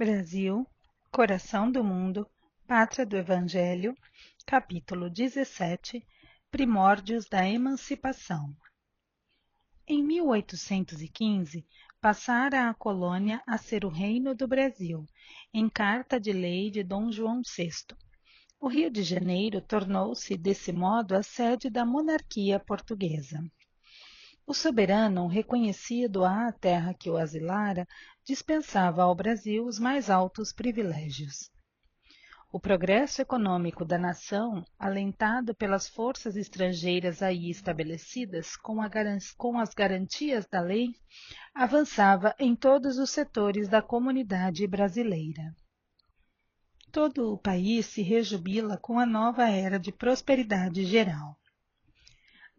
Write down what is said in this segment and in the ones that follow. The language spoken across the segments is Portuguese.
Brasil, Coração do Mundo, Pátria do Evangelho, capítulo 17, Primórdios da Emancipação. Em 1815, passara a colônia a ser o Reino do Brasil, em carta de lei de Dom João VI. O Rio de Janeiro tornou-se, desse modo, a sede da monarquia portuguesa. O soberano, reconhecido à terra que o asilara, dispensava ao Brasil os mais altos privilégios. O progresso econômico da nação, alentado pelas forças estrangeiras aí estabelecidas com as garantias da lei, avançava em todos os setores da comunidade brasileira. Todo o país se rejubila com a nova era de prosperidade geral.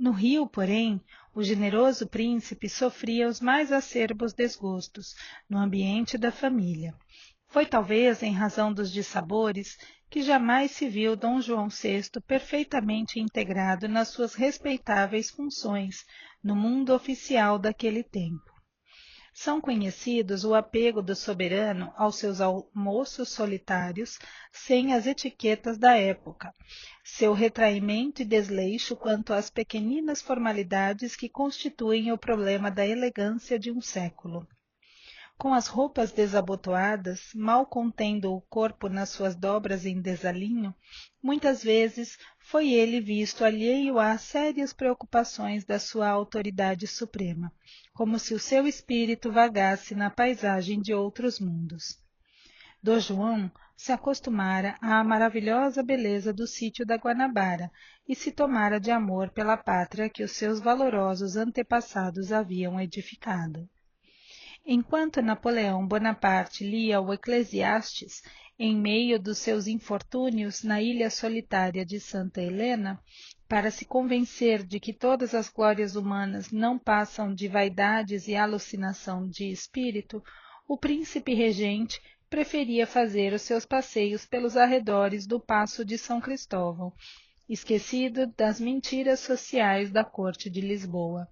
No Rio, porém, o generoso príncipe sofria os mais acerbos desgostos no ambiente da família. Foi talvez em razão dos dissabores que jamais se viu Dom João VI perfeitamente integrado nas suas respeitáveis funções no mundo oficial daquele tempo. São conhecidos o apego do soberano aos seus almoços solitários sem as etiquetas da época, seu retraimento e desleixo quanto às pequeninas formalidades que constituem o problema da elegância de um século. Com as roupas desabotoadas, mal contendo o corpo nas suas dobras em desalinho, muitas vezes foi ele visto alheio às sérias preocupações da sua autoridade suprema, como se o seu espírito vagasse na paisagem de outros mundos. Dom João se acostumara à maravilhosa beleza do sítio da Guanabara e se tomara de amor pela pátria que os seus valorosos antepassados haviam edificado. Enquanto Napoleão Bonaparte lia o Eclesiastes, em meio dos seus infortúnios na ilha solitária de Santa Helena, para se convencer de que todas as glórias humanas não passam de vaidades e alucinação de espírito, o príncipe regente preferia fazer os seus passeios pelos arredores do Paço de São Cristóvão, esquecido das mentiras sociais da corte de Lisboa.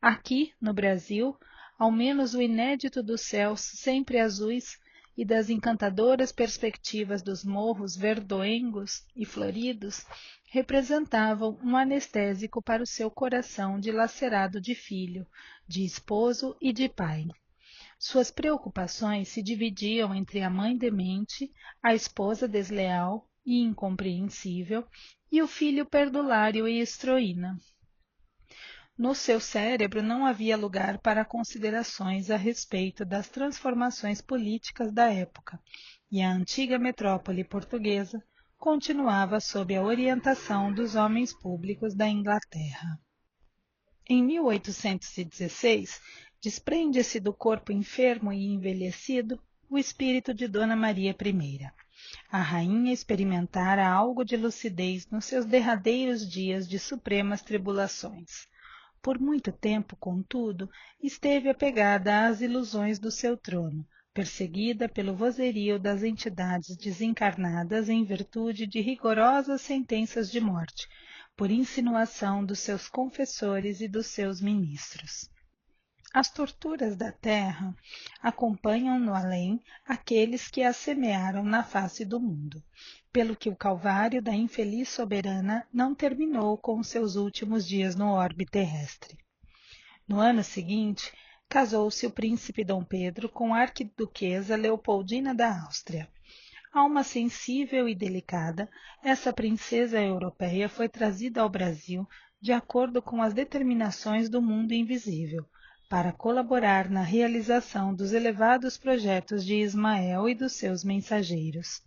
Aqui, no Brasil, ao menos o inédito dos céus sempre azuis e das encantadoras perspectivas dos morros verdoengos e floridos representavam um anestésico para o seu coração dilacerado de filho, de esposo e de pai. Suas preocupações se dividiam entre a mãe demente, a esposa desleal e incompreensível e o filho perdulário e estroína. No seu cérebro não havia lugar para considerações a respeito das transformações políticas da época, e a antiga metrópole portuguesa continuava sob a orientação dos homens públicos da Inglaterra. Em 1816, desprende-se do corpo enfermo e envelhecido o espírito de Dona Maria I. A rainha experimentara algo de lucidez nos seus derradeiros dias de supremas tribulações. Por muito tempo, contudo, esteve apegada às ilusões do seu trono, perseguida pelo vozerio das entidades desencarnadas em virtude de rigorosas sentenças de morte, por insinuação dos seus confessores e dos seus ministros. As torturas da terra acompanham no além aqueles que as semearam na face do mundo, pelo que o calvário da infeliz soberana não terminou com seus últimos dias no orbe terrestre. No ano seguinte, casou-se o príncipe Dom Pedro com a arquiduquesa Leopoldina da Áustria. Alma sensível e delicada, essa princesa europeia foi trazida ao Brasil de acordo com as determinações do mundo invisível, para colaborar na realização dos elevados projetos de Ismael e dos seus mensageiros.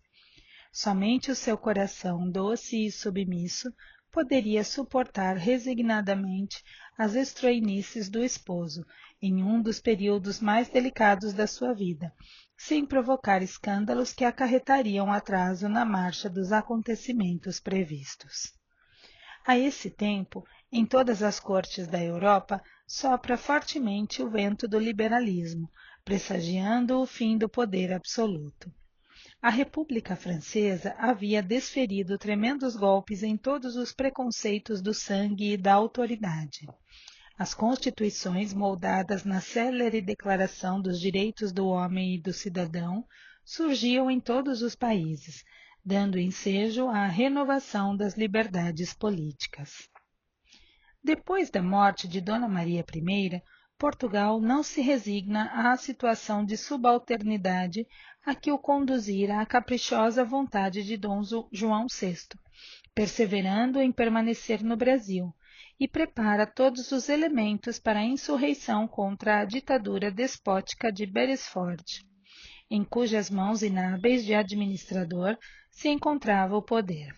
Somente o seu coração doce e submisso poderia suportar resignadamente as estroinices do esposo em um dos períodos mais delicados da sua vida, sem provocar escândalos que acarretariam atraso na marcha dos acontecimentos previstos. A esse tempo, em todas as cortes da Europa, sopra fortemente o vento do liberalismo, pressagiando o fim do poder absoluto. A República Francesa havia desferido tremendos golpes em todos os preconceitos do sangue e da autoridade. As constituições, moldadas na célere Declaração dos Direitos do Homem e do Cidadão, surgiam em todos os países, dando ensejo à renovação das liberdades políticas. Depois da morte de Dona Maria I, Portugal não se resigna à situação de subalternidade a que o conduzira a caprichosa vontade de Dom João VI, perseverando em permanecer no Brasil, e prepara todos os elementos para a insurreição contra a ditadura despótica de Beresford, em cujas mãos inábeis de administrador se encontrava o poder.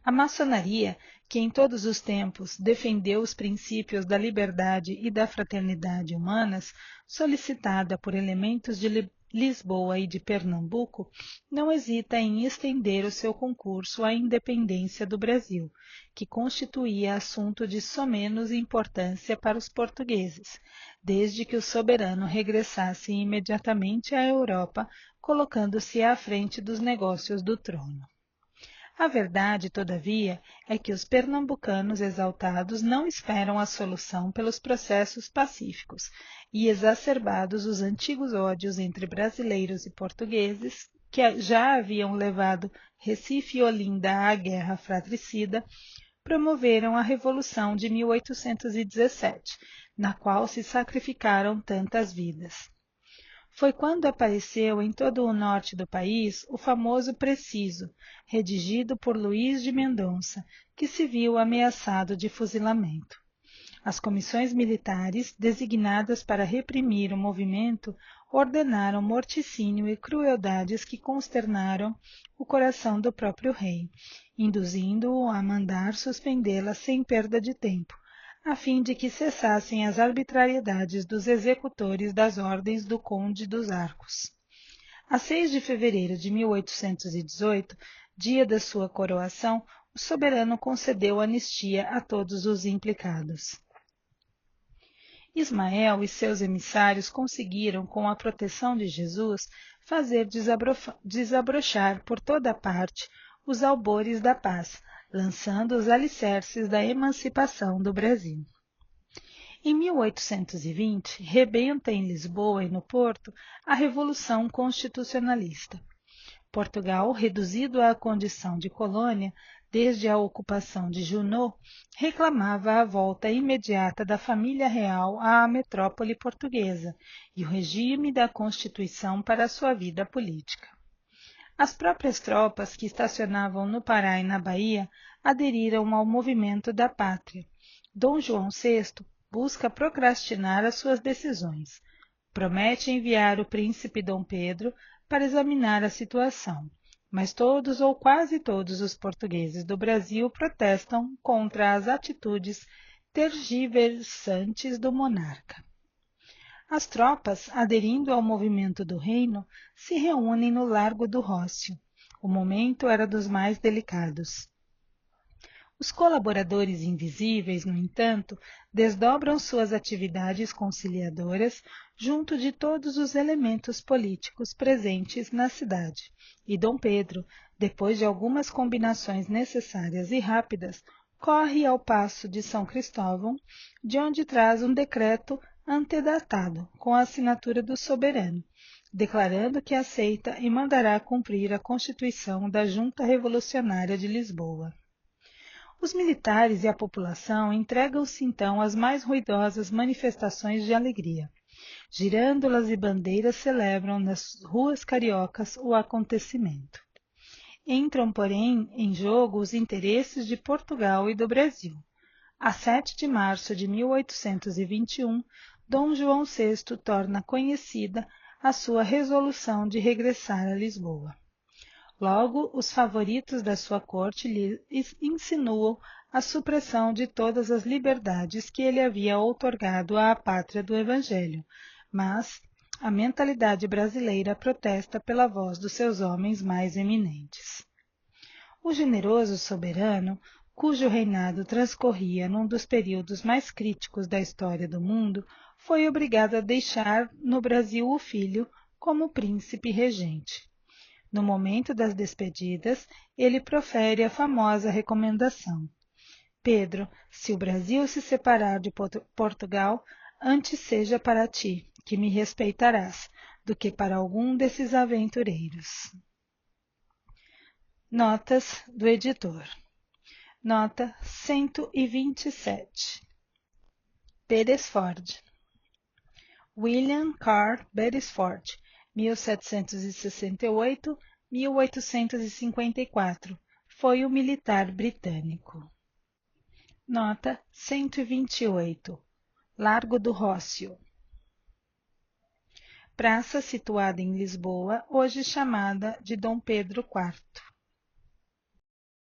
A maçonaria, que em todos os tempos defendeu os princípios da liberdade e da fraternidade humanas, solicitada por elementos de Lisboa e de Pernambuco, não hesita em estender o seu concurso à independência do Brasil, que constituía assunto de somenos importância para os portugueses, desde que o soberano regressasse imediatamente à Europa, colocando-se à frente dos negócios do trono. A verdade, todavia, é que os pernambucanos exaltados não esperam a solução pelos processos pacíficos, e exacerbados os antigos ódios entre brasileiros e portugueses, que já haviam levado Recife e Olinda à guerra fratricida, promoveram a Revolução de 1817, na qual se sacrificaram tantas vidas. Foi quando apareceu em todo o norte do país o famoso Preciso, redigido por Luís de Mendonça, que se viu ameaçado de fuzilamento. As comissões militares, designadas para reprimir o movimento, ordenaram morticínio e crueldades que consternaram o coração do próprio rei, induzindo-o a mandar suspendê-la sem perda de tempo, a fim de que cessassem as arbitrariedades dos executores das ordens do Conde dos Arcos. A 6 de fevereiro de 1818, dia da sua coroação, o soberano concedeu anistia a todos os implicados. Ismael e seus emissários conseguiram, com a proteção de Jesus, fazer desabrochar por toda a parte os albores da paz, lançando os alicerces da emancipação do Brasil. Em 1820, rebenta em Lisboa e no Porto a Revolução Constitucionalista. Portugal, reduzido à condição de colônia desde a ocupação de Junot, reclamava a volta imediata da família real à metrópole portuguesa e o regime da Constituição para sua vida política. As próprias tropas que estacionavam no Pará e na Bahia aderiram ao movimento da pátria. Dom João VI busca procrastinar as suas decisões. Promete enviar o príncipe Dom Pedro para examinar a situação, mas todos ou quase todos os portugueses do Brasil protestam contra as atitudes tergiversantes do monarca. As tropas, aderindo ao movimento do reino, se reúnem no Largo do Rócio. O momento era dos mais delicados. Os colaboradores invisíveis, no entanto, desdobram suas atividades conciliadoras junto de todos os elementos políticos presentes na cidade, e Dom Pedro, depois de algumas combinações necessárias e rápidas, corre ao Paço de São Cristóvão, de onde traz um decreto antedatado, com a assinatura do soberano, declarando que aceita e mandará cumprir a Constituição da Junta Revolucionária de Lisboa. Os militares e a população entregam-se então às mais ruidosas manifestações de alegria. Girândolas e bandeiras celebram nas ruas cariocas o acontecimento. Entram, porém, em jogo os interesses de Portugal e do Brasil. A 7 de março de 1821, Dom João VI torna conhecida a sua resolução de regressar a Lisboa. Logo, os favoritos da sua corte lhe insinuam a supressão de todas as liberdades que ele havia outorgado à pátria do Evangelho, mas a mentalidade brasileira protesta pela voz dos seus homens mais eminentes. O generoso soberano, cujo reinado transcorria num dos períodos mais críticos da história do mundo, foi obrigado a deixar no Brasil o filho como príncipe regente. No momento das despedidas, ele profere a famosa recomendação: Pedro, se o Brasil se separar de Portugal, antes seja para ti, que me respeitarás, do que para algum desses aventureiros. Notas do editor. Nota 127. Beresford. William Carr Beresford, 1768-1854, foi um militar britânico. Nota 128. Largo do Rócio. Praça situada em Lisboa, hoje chamada de Dom Pedro IV.